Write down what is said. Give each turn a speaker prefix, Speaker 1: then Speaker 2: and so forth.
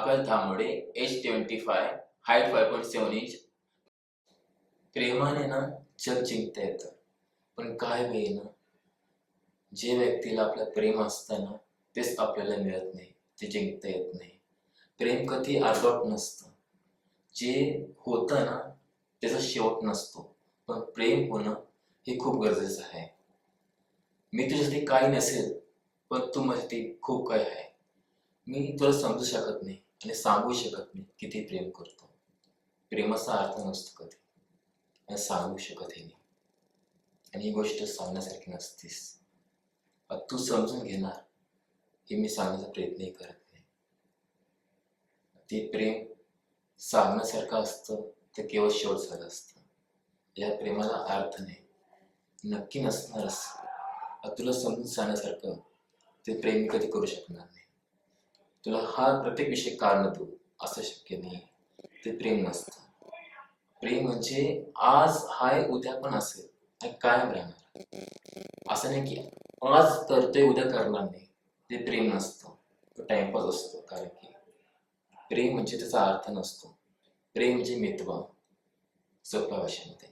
Speaker 1: आकाश धामोडे, age 25, height 5.7 inch. प्रेमाने ना जग जिंकता येतं, पण काय वेळी ना जे व्यक्तीला आपलं प्रेम असतं ना तेच आपल्याला मिळत नाही, ते जिंकता येत नाही. प्रेम कधी अर्धवट नसतं. जे होतं ना त्याचा शेवट नसतो, पण प्रेम होणं हे खूप गरजेचं आहे. मी तुझ्यासाठी काही नसेल, पण तू माझ्यासाठी खूप काही आहे. मी तुला समजू शकत नाही आणि सांगू शकत नाही किती प्रेम करतो. प्रेमाचा अर्थ नसतो कधी आणि सांगू शकतही नाही. आणि ही गोष्ट सांगण्यासारखी नसतीस. तू समजून घेणार हे मी सांगण्याचा प्रयत्नही करत नाही. ते प्रेम सांगण्यासारखं असतं ते केवळ शेवटसारखं असतं. या प्रेमाला अर्थ नाही, नक्की नसणारच. तुला समजून सांगण्यासारखं ते प्रेम मी कधी करू शकणार नाही. तुला हा प्रत्येक विषय कारण देऊ असं शक्य नाही. ते प्रेम नसतं. प्रेम म्हणजे आज हाय उद्या पण असेल आणि कायम राहणार. असं नाही की आज करतोय उद्या करणार नाही. ते प्रेम नसतं, तो टाइमपास असतो. कारण की प्रेम म्हणजे त्याचा अर्थ नसतो. प्रेम म्हणजे मितवा सोप्या भाषेमध्ये.